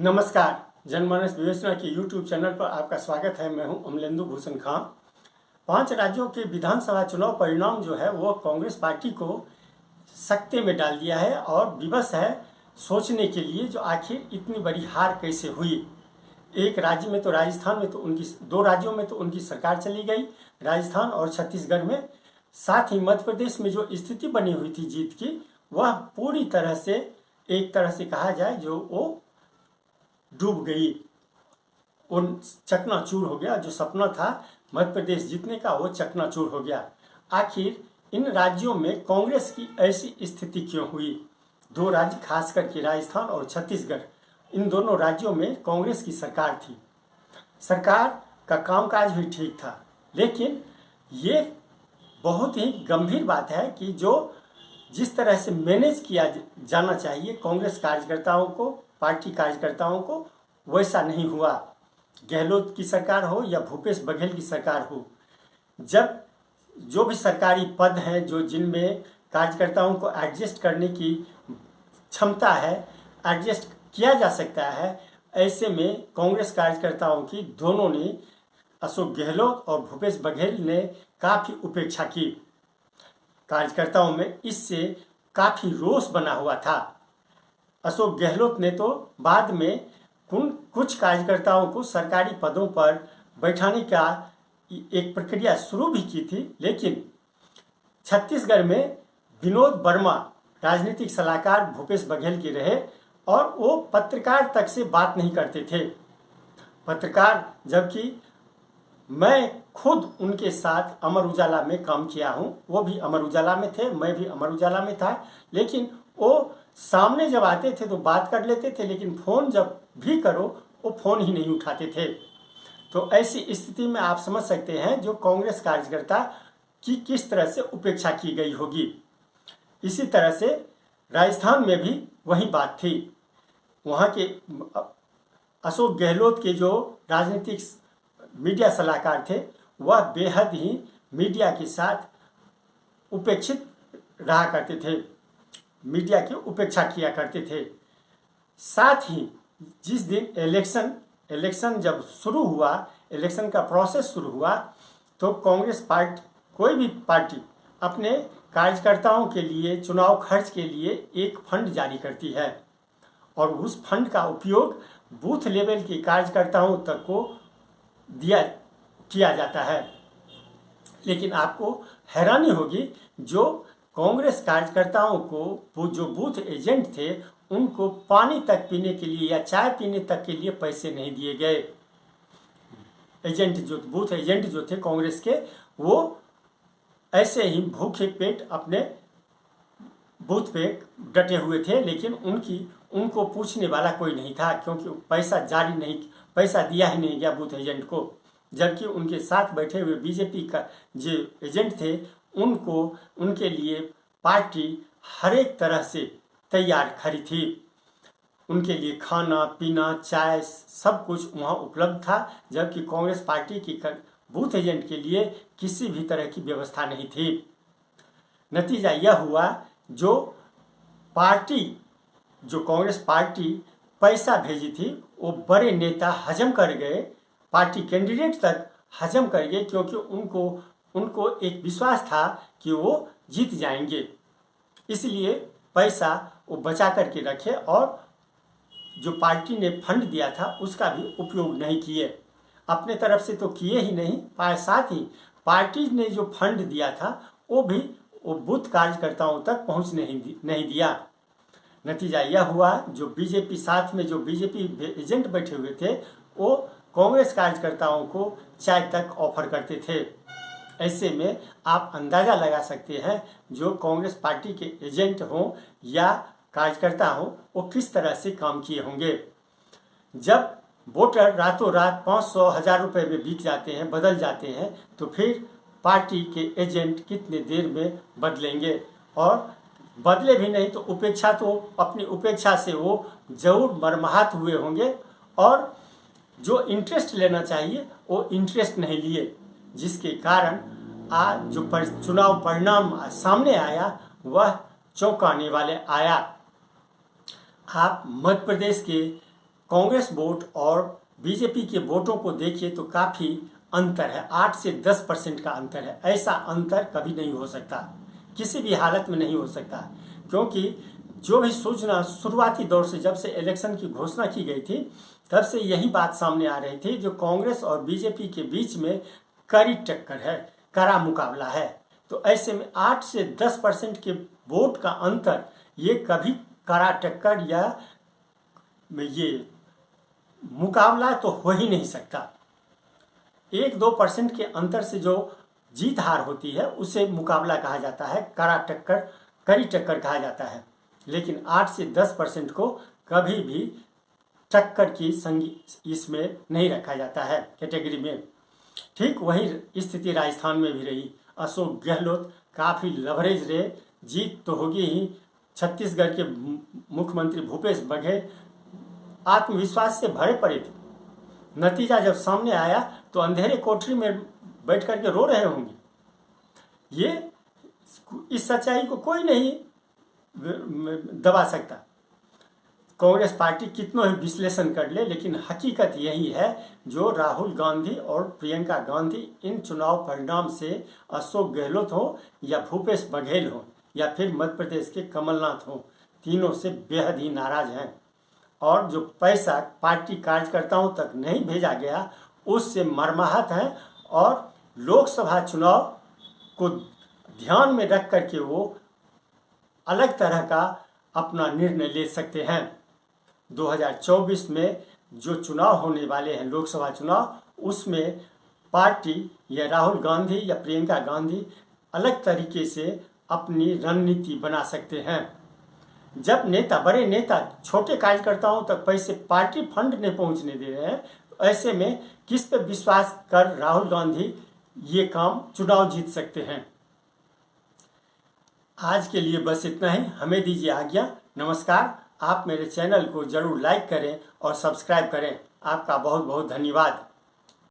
नमस्कार। जनमानस विवेचना के YouTube चैनल पर आपका स्वागत है। मैं हूं अमलेंदु भूषण खां। 5 राज्यों के विधानसभा चुनाव परिणाम जो है वो कांग्रेस पार्टी को सकते में डाल दिया है और विवश है सोचने के लिए जो आखिर इतनी बड़ी हार कैसे हुई। एक राज्य में तो राजस्थान में तो उनकी 2 राज्यों में तो उनकी सरकार चली गई, राजस्थान और छत्तीसगढ़ में। साथ ही मध्य प्रदेश में जो स्थिति बनी हुई थी जीत की, वह पूरी तरह से एक तरह से कहा जाए जो वो डूब गई, उन चकनाचूर हो गया। जो सपना था मध्य प्रदेश जीतने का वो चकनाचूर हो गया। आखिर इन राज्यों में कांग्रेस की ऐसी स्थिति क्यों हुई? 2 राज्य खास करके राजस्थान और छत्तीसगढ़, इन दोनों राज्यों में कांग्रेस की सरकार थी। सरकार का कामकाज भी ठीक था, लेकिन ये बहुत ही गंभीर बात है कि जो जिस तरह से मैनेज किया जाना चाहिए कांग्रेस कार्यकर्ताओं को, पार्टी कार्यकर्ताओं को, वैसा नहीं हुआ। गहलोत की सरकार हो या भूपेश बघेल की सरकार हो, जब जो भी सरकारी पद हैं जो जिनमें कार्यकर्ताओं को एडजस्ट करने की क्षमता है, एडजस्ट किया जा सकता है, ऐसे में कांग्रेस कार्यकर्ताओं की दोनों ने, अशोक गहलोत और भूपेश बघेल ने काफ़ी उपेक्षा की। कार्यकर्ताओं में इससे काफ़ी रोष बना हुआ था। अशोक गहलोत ने तो बाद में कुछ कार्यकर्ताओं को सरकारी पदों पर बैठाने का एक प्रक्रिया शुरू भी की थी, लेकिन छत्तीसगढ़ में विनोद वर्मा राजनीतिक सलाहकार भूपेश बघेल के रहे और वो पत्रकार तक से बात नहीं करते थे। पत्रकार, जबकि मैं खुद उनके साथ अमर उजाला में काम किया हूँ, वो भी अमर उजाला में थे, मैं भी अमर उजाला में था, लेकिन वो सामने जब आते थे तो बात कर लेते थे, लेकिन फ़ोन जब भी करो वो फ़ोन ही नहीं उठाते थे। तो ऐसी स्थिति में आप समझ सकते हैं जो कांग्रेस कार्यकर्ता की किस तरह से उपेक्षा की गई होगी। इसी तरह से राजस्थान में भी वही बात थी। वहाँ के अशोक गहलोत के जो राजनीतिक मीडिया सलाहकार थे, वह बेहद ही मीडिया के साथ उपेक्षित रहा करते थे, मीडिया की उपेक्षा किया करते थे। साथ ही जिस दिन इलेक्शन जब शुरू हुआ, इलेक्शन का प्रोसेस शुरू हुआ, तो कांग्रेस पार्टी, कोई भी पार्टी अपने कार्यकर्ताओं के लिए चुनाव खर्च के लिए एक फंड जारी करती है और उस फंड का उपयोग बूथ लेवल के कार्यकर्ताओं तक को किया जाता है। लेकिन आपको हैरानी होगी, जो कांग्रेस कार्यकर्ताओं को वो जो बूथ एजेंट थे, उनको पानी तक पीने के लिए या चाय पीने तक के लिए पैसे नहीं दिए गए। बूथ एजेंट जो थे कांग्रेस के, वो ऐसे ही भूखे पेट अपने बूथ पे डटे हुए थे, लेकिन उनको पूछने वाला कोई नहीं था, क्योंकि पैसा दिया ही नहीं गया बूथ एजेंट को। जबकि उनके साथ बैठे हुए बीजेपी का जो एजेंट थे, उनके लिए पार्टी हर एक तरह से तैयार खड़ी थी। उनके लिए खाना पीना चाय सब कुछ वहाँ उपलब्ध था, जबकि कांग्रेस पार्टी की बूथ एजेंट के लिए किसी भी तरह की व्यवस्था नहीं थी। नतीजा यह हुआ, जो कांग्रेस पार्टी पैसा भेजी थी, वो बड़े नेता हजम कर गए, पार्टी कैंडिडेट तक हजम कर गए, क्योंकि उनको एक विश्वास था कि वो जीत जाएंगे। इसलिए पैसा वो बचा करके रखे और जो पार्टी ने फंड दिया था उसका भी उपयोग नहीं किए। अपने तरफ से तो किए ही नहीं, साथ ही पार्टी ने जो फंड दिया था वो बूथ कार्यकर्ताओं तक पहुँच नहीं दिया। नतीजा यह हुआ, जो बीजेपी साथ में जो बीजेपी एजेंट बैठे हुए थे, वो कांग्रेस कार्यकर्ताओं को चाय तक ऑफर करते थे। ऐसे में आप अंदाज़ा लगा सकते हैं जो कांग्रेस पार्टी के एजेंट हों या कार्यकर्ता हों, वो किस तरह से काम किए होंगे। जब वोटर रातों रात 500-1000 रुपये में बिक जाते हैं, बदल जाते हैं, तो फिर पार्टी के एजेंट कितने देर में बदलेंगे? और बदले भी नहीं तो अपनी उपेक्षा से वो जरूर मरमाहत हुए होंगे और जो इंटरेस्ट लेना चाहिए वो इंटरेस्ट नहीं लिए, जिसके कारण आज जो चुनाव परिणाम सामने आया वह चौंकाने वाले आया। आप मध्य प्रदेश के कांग्रेस वोट और बीजेपी के वोटों को देखिए तो काफ़ी अंतर है, 8 से 10% का अंतर है। ऐसा अंतर कभी नहीं हो सकता, किसी भी हालत में नहीं हो सकता, क्योंकि जो भी सूचना शुरुआती दौर से जब से इलेक्शन की घोषणा की गई थी तब से यही बात सामने आ रही थी, जो कांग्रेस और बीजेपी के बीच में कड़ी टक्कर है, कड़ा मुकाबला है। तो ऐसे में 8 से 10% के वोट का अंतर ये कभी कड़ा टक्कर या ये मुकाबला तो हो ही नहीं सकता। 1-2% के अंतर से जो जीत हार होती है उसे मुकाबला कहा जाता है, कड़ा टक्कर, कड़ी टक्कर कहा जाता है। लेकिन 8 से 10% को कभी भी टक्कर की इसमें नहीं रखा जाता है कैटेगरी में। ठीक वही स्थिति राजस्थान में भी रही। अशोक गहलोत काफ़ी लवरेज रहे, जीत तो होगी ही। छत्तीसगढ़ के मुख्यमंत्री भूपेश बघेल आत्मविश्वास से भरे पड़े थे। नतीजा जब सामने आया तो अंधेरे कोठरी में बैठ कर के रो रहे होंगे। ये इस सच्चाई को कोई नहीं दबा सकता। कांग्रेस पार्टी कितना ही विश्लेषण कर ले, लेकिन हकीकत यही है, जो राहुल गांधी और प्रियंका गांधी इन चुनाव परिणाम से अशोक गहलोत हो या भूपेश बघेल हो या फिर मध्य प्रदेश के कमलनाथ हो, तीनों से बेहद ही नाराज हैं। और जो पैसा पार्टी कार्यकर्ताओं तक नहीं भेजा गया उससे मर्माहत हैं और लोकसभा चुनाव को ध्यान में रख करके वो अलग तरह का अपना निर्णय ले सकते हैं। 2024 में जो चुनाव होने वाले हैं, लोकसभा चुनाव, उसमें पार्टी या राहुल गांधी या प्रियंका गांधी अलग तरीके से अपनी रणनीति बना सकते हैं। जब नेता, बड़े नेता छोटे कार्यकर्ताओं तक पैसे पार्टी फंड नहीं पहुंचने दे रहे हैं, तो ऐसे में किस पे विश्वास कर राहुल गांधी ये काम चुनाव जीत सकते हैं। आज के लिए बस इतना ही, हमें दीजिए आज्ञा। नमस्कार। आप मेरे चैनल को जरूर लाइक करें और सब्सक्राइब करें। आपका बहुत बहुत धन्यवाद।